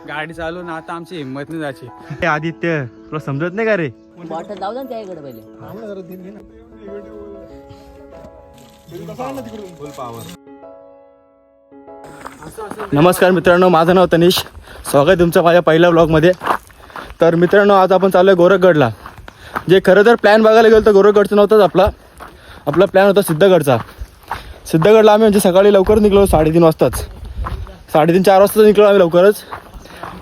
गाडी चालवून आता आमची हिंमत नाही जायची. आदित्य तुला समजत नाही का रे? बॉटल जाऊ दे ना त्याकडे पहिले. नमस्कार मित्रांनो, माझं नाव तनिष. स्वागत आहे तुमचं माझ्या पहिल्या ब्लॉगमध्ये. तर मित्रांनो, आज आपण चाललो आहे गोरखगडला. जे खरं तर प्लॅन बघायला गेलो तर गोरखगडचं नव्हताच आपला प्लॅन होता सिद्धगडचा. सिद्धगडला आम्ही म्हणजे सकाळी लवकर निघलो, 3:30 वाजताच. 3:30-4 वाजता निघलो आम्ही लवकरच.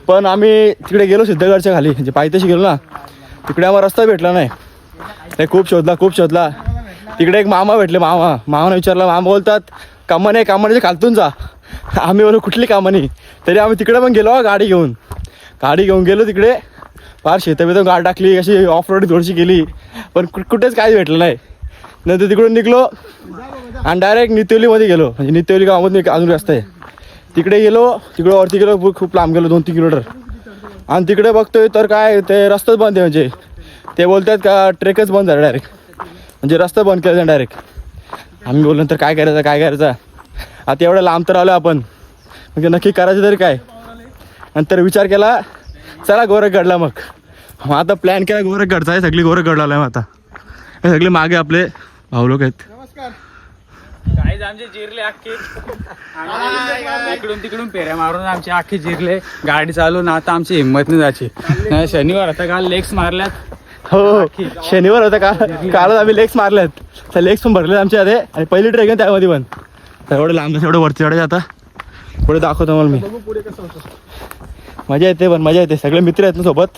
पण आम्ही तिकडे गेलो सिद्धगडच्या खाली, म्हणजे पायथ्याशी गेलो ना, तिकडे आम्हाला रस्ता भेटला नाही. ते खूप शोधला. तिकडे एक मामा भेटले. मामाने विचारला, मामा बोलतात कामाने खालतून जा. आम्ही बोलू कुठली कामं नाही. तरी आम्ही तिकडे पण गेलो गाडी घेऊन गेलो तिकडे. फार शेताबितं गाडी टाकली, अशी ऑफ रोड थोडीशी केली, पण कुठेच काहीच भेटलं नाही. नंतर तिकडून निघलो आणि डायरेक्ट नित्योलीमध्ये गेलो. म्हणजे नित्योली गावामध्ये अजून रस्ता आहे, तिकडे वरती गेलो. खूप लांब गेलो, 2-3 किलोमीटर. आणि तिकडे बघतोय तर काय ते रस्ताच बंद आहे. म्हणजे ते बोलतात का ट्रेकच बंद झाला डायरेक्ट, म्हणजे रस्ता बंद केला डायरेक्ट. आम्ही बोललो तर काय करायचं आता एवढं लांब तर आलो आपण, म्हणजे नक्की करायचं तरी काय. नंतर विचार केला चला गोरखगडला. मग आता प्लॅन केला गोरखगडचा आहे. सगळी गोरखगडला आलो. आता हे सगळे मागे आपले भाऊ लोक आहेत. काही आमचे जिरले अख्खे, इकडून तिकडून फेऱ्या मारून आमचे अख्खे जिरले. गाडी चालवून आता आमची हिंमत नाही जायची. शनिवार आता काल लेग्स मारल्यात. हो, शनिवार होता कालच आम्ही लेग्स मारल्यात. त्या लेग्स पण भरलेत आमच्या आधी. आणि पहिली ट्रेक आहे त्यामध्ये पण. एवढं लांब एवढं वरती चढायचं. आता पुढे दाखवतो मला मी. मजा येते. सगळे मित्र आहेत ना सोबत,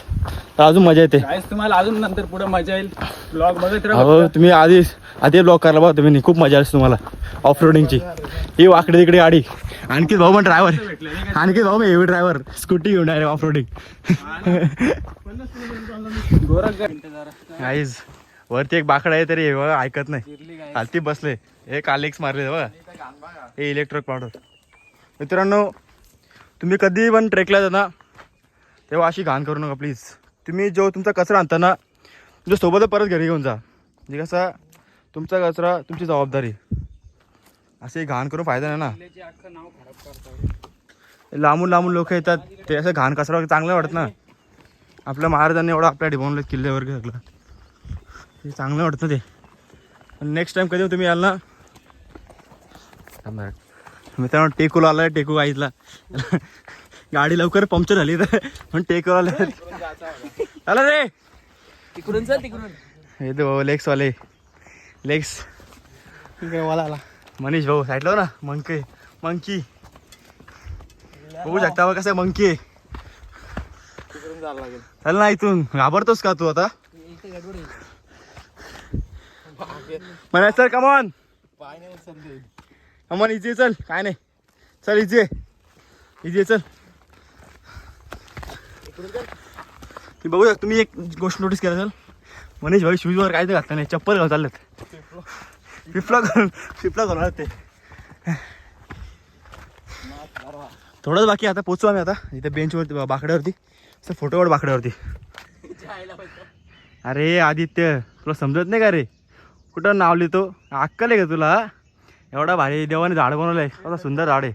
तर अजून मजा येते. तुम्हाला अजून नंतर पुढे मजा येईल. ब्लॉग बघत राहा. हो, तुम्ही आधी ब्लॉग करायला बघा तुम्ही. खूप मजा आली तुम्हाला ऑफ रोडिंगची. ही वाकडे तिकडे गाडी. आणखी भाऊ पण ड्रायव्हर. मी हेवी ड्रायव्हर, स्कूटी घेऊन डायरेक्ट ऑफ रोडिंग. गाईज वरती एक बाकडा आहे तरी बघा ऐकत नाही. खालती बसले. एक आलेक्स मारले बघा, हे इलेक्ट्रिक पावडर. मित्रांनो, तुम्ही कधी पण ट्रेकला जाता तेव्हा अशी घाण करू नका प्लीज. तुम्ही जो तुमचा कचरा आणता ना, तुमच्या सोबतच परत घरी घेऊन जा. म्हणजे कसा तुमचा कचरा तुमची जबाबदारी. असे घाण करून फायदा नाही ना. लांबून लोक येतात, ते असं घाण कचरा चांगलं वाटत ना. आपल्या महाराजांनी एवढं आपल्या डिबवलं किल्ल्यावर सगळं, ते चांगलं वाटतं ते. नेक्स्ट टाइम कधी तुम्ही याल ना, मित्रांनो टेकूला आलाय. टेकू आईला गाडी लवकर पंक्चर झाली तर पण टेकूला आलाय. आला रे तिकडून चल तिकडून. हे तो लेग्सवाले लेग्स वाला आला. मनीष भाऊ साईडला ना. मंकी बघू शकता बघ कसं मंकी आहे. चल ना इथून. घाबरतोस का तू आता? म्हणा सर कमॉन इझी चल. काय नाही, चल इझी चल. ती बघू शकतो. तुम्ही एक गोष्ट नोटीस केला असेल, मनीष भाई शूजवर काय ते घातलं नाही, चप्पल घालून चाललेत. फिफला घालून ते. थोडंच बाकी. आता पोचू आम्ही. आता इथे बेंचवरती बाकड्यावरती फोटो काढ बाकड्यावरती. अरे आदित्य तुला समजत नाही का रे? कुठं नाव लिहितो? अक्कल आहे का तुला? एवढा भारी देवाने झाड बनवलं आहे, एवढा सुंदर झाड आहे,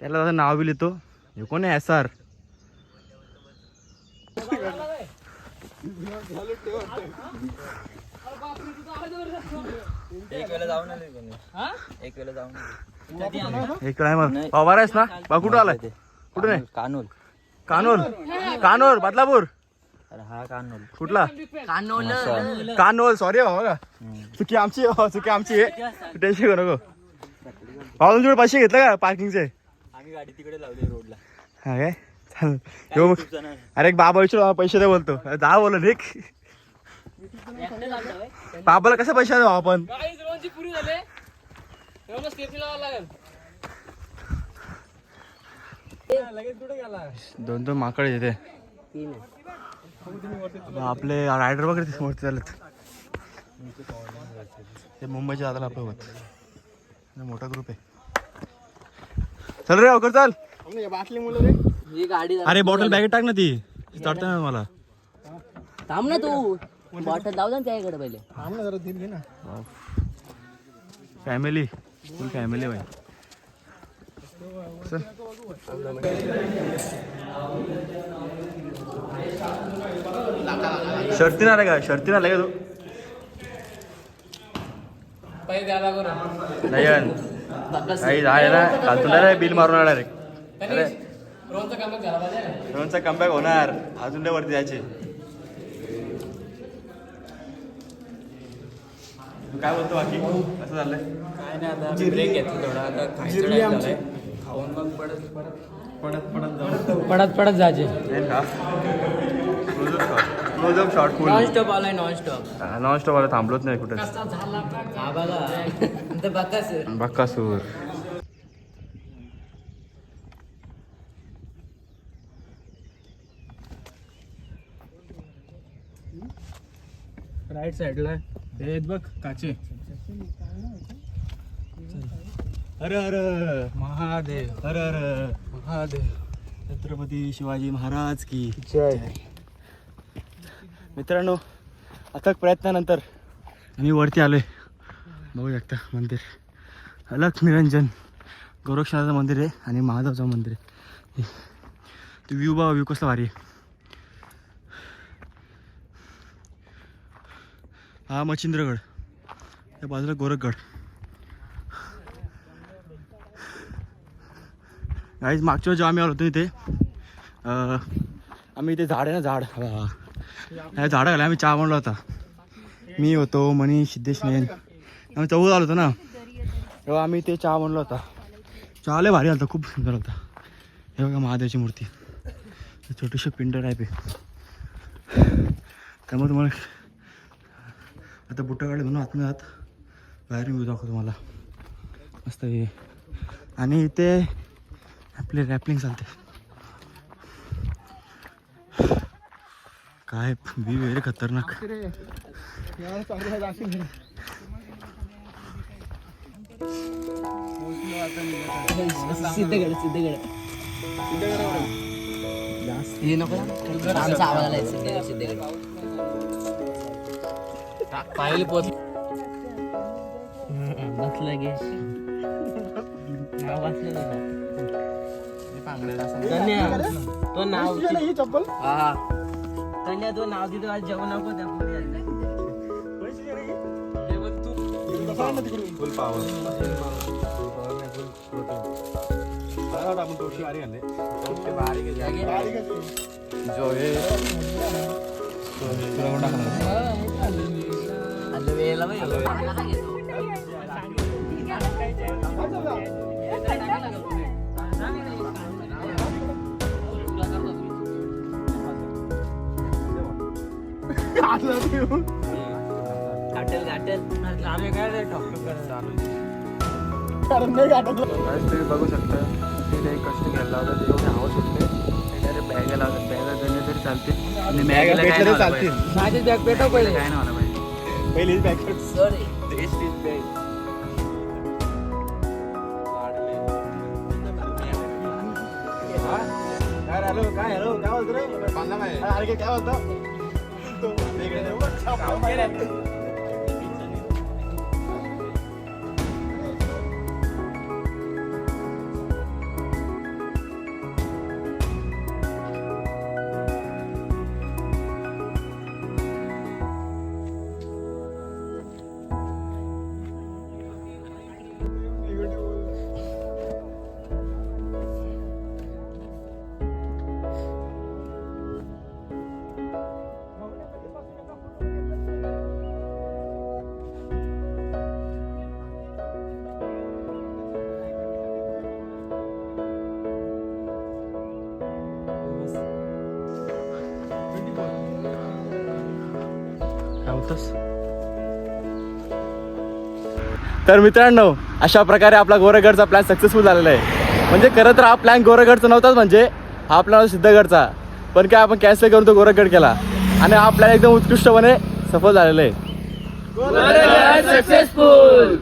त्याला त्याचं नाव बी लिहितो. हे कोण आहे SR? एक वेळा जाऊन एक वेळा मग पवार आहेस ना? बा कुठं आलाय? कुठून आहे? कानोल बदलापूर. अरे हा कानोल. कुठला? कानोल. सॉरी बघा, चुकी आमची आहे. टेन्शन करू नको. भाऊ तुमच्याकडे पैसे घेतले का पार्किंगचे? आम्ही गाडी तिकडे लावली रोडला. हा काय चालेल. मग अरे एक बाबा विचारू पैसे दे बोलतो. जा बोल रे. बाबाला कसं पैसे देऊ आपण? दोन माकड येते आपले रायडर वगैरे वरती चालत. ते मुंबईच्या दादाला आपलं होत मोठा ग्रुप आहे. चल रे अवकर चल. बाटली मुलं रे. गाडी अरे बॉटल बॅगेत टाक ना. ती चढता ना मला. थांब ना तू. बॉटल जाऊ दे ना त्याकडे पहिले. थांब ना जरा दिल घे ना. फॅमिली फुल फॅमिली भाई. शर्ती नाही का शर्ती नाही का तू नयन काही आहे ना काल तुला बिल मारून येणार आहे रोहनचा कमबॅक होणार अजून लय वरती जायचे काय बोलतो बाकी कसं झालंय काय नाही आता ब्रेक घेतला थोडा आता खायचं टाइम झालाय खाऊन मग पडत जायचे close up shot full non stop आलाय नॉन स्टॉप नॉन स्टॉप आला थांबलोच नाही कुठं हा बघा बघा बक्कासूर राईट साईडला हे बघ काचे अरे अरे महादेव अरे अरे महादेव छत्रपती शिवाजी महाराज की जय मित्रांनो अथक प्रयत्नानंतर आम्ही वरती आलोय बघू शकता मंदिर अलख निरंजन गोरक्षनाथचं मंदिर आहे आणि महादेवचं मंदिर आहे तो व्ह्यू बघा व्ह्यू कसला भारी आहे हा मच्छिंद्रगड त्या बाजूला गोरखगड गाईज मागच्या जेव्हा आम्ही आलो होतो इथे आम्ही इथे झाड आहे ना झाड ह्या झाडाखाली आम्ही चहा बनवला होता मी होतो मनीष सिद्धेश नेन आम्ही चौघ आलो होतो ना तेव्हा आम्ही ते चहा बनवला होता चहा लय भारी आला होता खूप सुंदर होता हे बघा महादेवाची मूर्ती छोटीशी पिंड टाईप आहे त्यामुळे तुम्हाला आता बुट्टा काढले म्हणून आतमध्ये आत बाहेर व्ह्यू दाखवतो तुम्हाला मस्त हे आणि इथे आपले रॅपलिंग चालते काय व्ह्यू आहे रे खतरनाक सिद्धगड हे नको आमचा आवाज आलाय सिद्धगड पाहिली पोच बसलं गे नाव वाचलं तो नाव हा कन्या तो नाव तिथं आज जेवण नको त्या फुल पावर आपण थोडीशी बारीक आणले जो हे वेळेला तुम्ही बघू शकता तिथे कष्ट घ्यायला लावतात एवढे हवा सुटले बॅगा लावतात बॅगा देणे तरी चालतील आणि बॅगेला काय नाही चालतील माझी बॅग पेटव पहिले काय नाही मला पाहिजे पहिलीच बॅग सॉरी काय हॅलो काय बोलतो रे अरे काय बोलतो तर मित्रांनो अशा प्रकारे आपला गोरखगडचा प्लॅन सक्सेसफुल झालेला आहे म्हणजे खरं तर हा प्लॅन गोरखगडचा नव्हताच म्हणजे हा प्लॅन सिद्धगडचा पण काय आपण कॅन्सल करून तो गोरखगड केला आणि हा प्लॅन एकदम उत्कृष्टपणे सफल झालेला आहे सक्सेसफुल